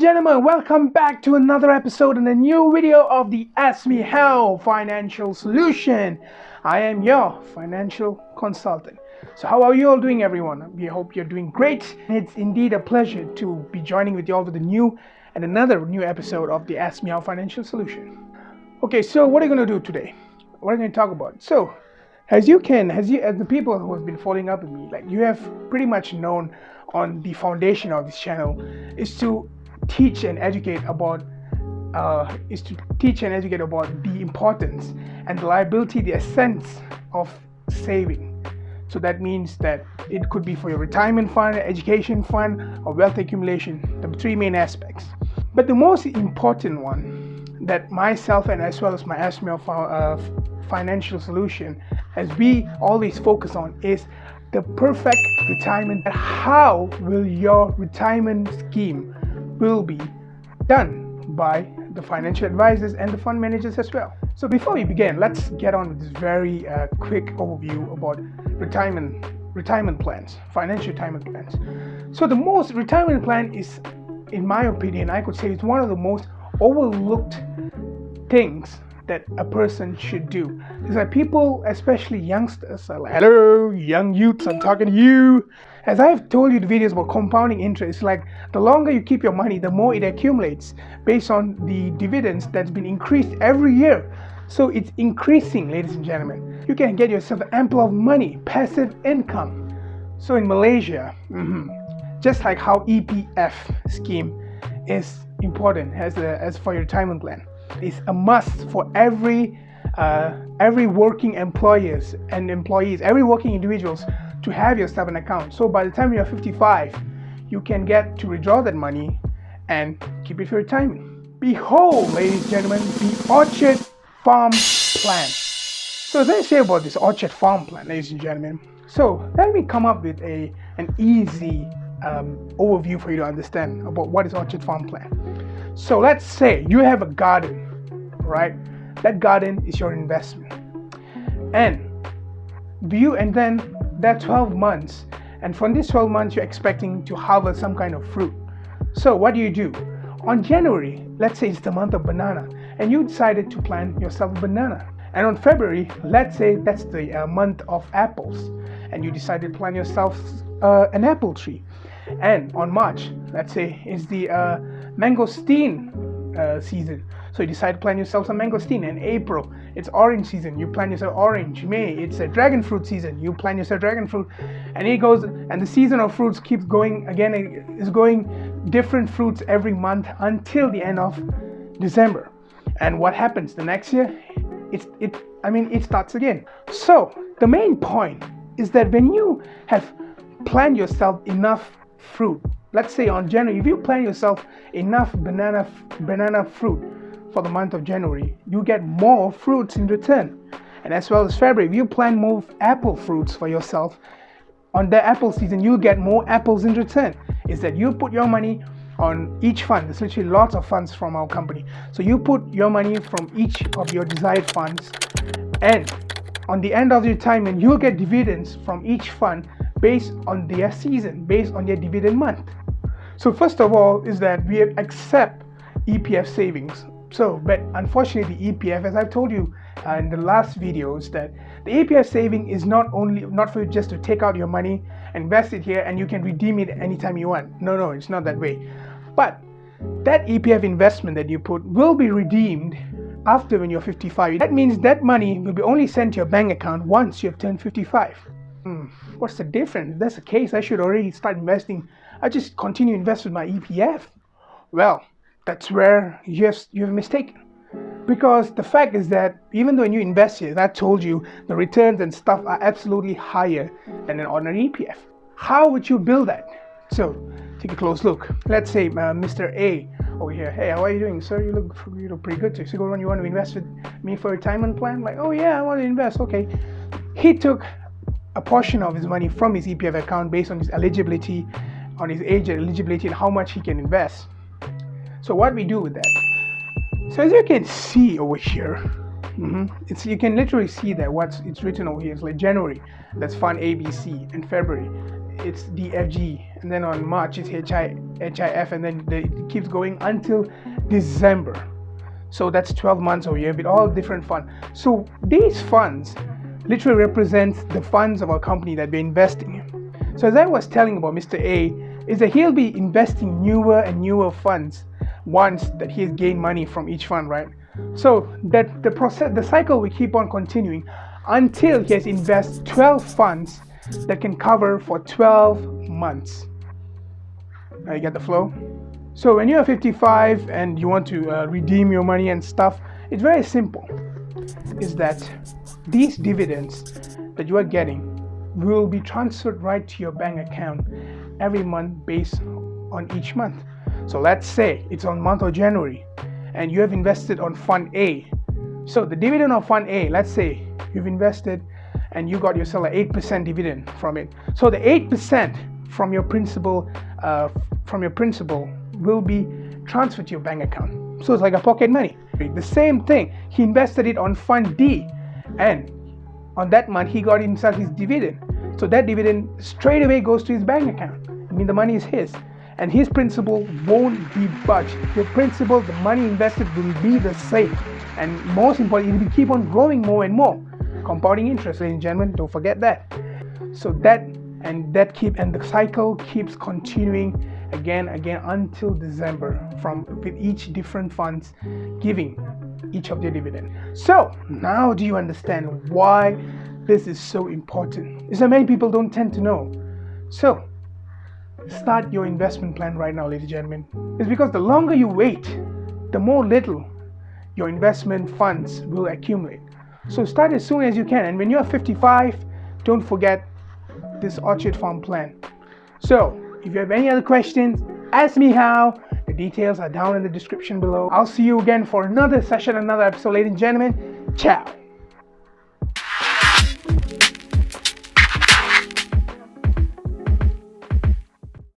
gentlemen, welcome back to another episode and a new video of the Ask Me How Financial Solution. I am your financial consultant. So how are you all doing, everyone? We hope you're doing great. It's indeed a pleasure to be joining with you all with another new episode of the Ask Me How Financial Solution. Okay, so what are you going to do today? What are we going to talk about? So, as the people who have been following up with me, like you have pretty much known on the foundation of this channel is to teach and educate about the importance and the liability, the essence of saving. So that means that it could be for your retirement fund, education fund, or wealth accumulation, the three main aspects. But the most important one that myself and as well as my Ask Me How Financial Solution, as we always focus on, is the perfect retirement. How will your retirement scheme will be done by the financial advisors and the fund managers as well. So before we begin, let's get on with this very quick overview about retirement plans, financial retirement plans. So the most retirement plan is, in my opinion, I could say it's one of the most overlooked things that a person should do. It's like people, especially youngsters, are like, hello, young youths, I'm talking to you. As I've told you the videos about compounding interest, like the longer you keep your money, the more it accumulates based on the dividends that's been increased every year. So it's increasing, ladies and gentlemen. You can get yourself ample of money, passive income. So in Malaysia, just like how EPF scheme is important as for your retirement plan, it's a must for every working employees, every working individuals to have yourself an account. So by the time you're 55, you can get to withdraw that money and keep it for retirement. Behold, ladies and gentlemen, the Orchard Farm Plan. So let's say about this Orchard Farm Plan, ladies and gentlemen. So let me come up with an easy overview for you to understand about what is Orchard Farm Plan. So let's say you have a garden, right? That garden is your investment, and then that 12 months, and from these 12 months you're expecting to harvest some kind of fruit. So what do? On January, let's say it's the month of banana, and you decided to plant yourself a banana. And on February, let's say that's the month of apples, and you decided to plant yourself an apple tree. And on March, let's say it's the mangosteen season, so you decide to plant yourself some mangosteen. And April, it's orange season, you plant yourself orange. May, it's a dragon fruit season, you plant yourself dragon fruit. And it goes, and the season of fruits keeps going again. It is going different fruits every month until the end of December. And what happens the next year? It starts again. So the main point is that when you have planned yourself enough fruit, let's say on January, if you plan yourself enough banana fruit for the month of January, you get more fruits in return. And as well as February, if you plan more apple fruits for yourself on the apple season, you get more apples in return. Is that you put your money on each fund. There's literally lots of funds from our company. So you put your money from each of your desired funds, and on the end of the retirement, you'll get dividends from each fund based on their season, based on their dividend month. So first of all is that we accept EPF savings. So, but unfortunately the EPF, as I've told you in the last videos, that the EPF saving is not for you just to take out your money, invest it here, and you can redeem it anytime you want. No, it's not that way. But that EPF investment that you put will be redeemed after when you're 55. That means that money will be only sent to your bank account once you have turned 55. What's the difference? If that's the case, I should already start investing. I just continue to invest with my EPF. Well, that's where you have mistaken. Because the fact is that even though when you invest here, I told you the returns and stuff are absolutely higher than an ordinary EPF. How would you build that? So take a close look. Let's say Mr. A over here. Hey, how are you doing, sir? You look pretty good. So you want to invest with me for a retirement plan? Like, oh yeah, I want to invest. Okay. He took a portion of his money from his EPF account based on his eligibility, on his age eligibility, and how much he can invest. So what we do with that? So as you can see over here, you can literally see that it's written over here. It's like January, that's fund ABC, and February, it's DFG, and then on March it's HI, HIF, and then it keeps going until December. So that's 12 months or a year with all different funds. So these funds literally represent the funds of our company that we're investing in. So as I was telling about Mr. A, is that he'll be investing newer and newer funds once that he has gained money from each fund, right? So that the cycle will keep on continuing until he has invested 12 funds that can cover for 12 months. Now you get the flow? So when you're 55 and you want to redeem your money and stuff, it's very simple. Is that these dividends that you are getting will be transferred right to your bank account every month based on each month. So let's say it's on month of January and you have invested on Fund A. So the dividend of Fund A, let's say you've invested and you got yourself an 8% dividend from it. So the 8% from your principal will be transferred to your bank account. So it's like a pocket money. The same thing, he invested it on Fund D, and on that month he got himself his dividend. So that dividend straight away goes to his bank account. I mean, the money is his, and his principal won't be budged. Your principal, the money invested, will be the same, and most importantly, it will keep on growing more and more. Compounding interest, ladies and gentlemen, don't forget that. So the cycle keeps continuing again until December, with each different funds giving each of their dividend. So now do you understand why this is so important? Is that many people don't tend to know. So start your investment plan right now, ladies and gentlemen. It's because the longer you wait, the more little your investment funds will accumulate. So start as soon as you can, and when you're 55, don't forget this orchard farm plan. So if you have any other questions, ask me how. The details are down in the description below. I'll see you again for another session, another episode, ladies and gentlemen. Ciao.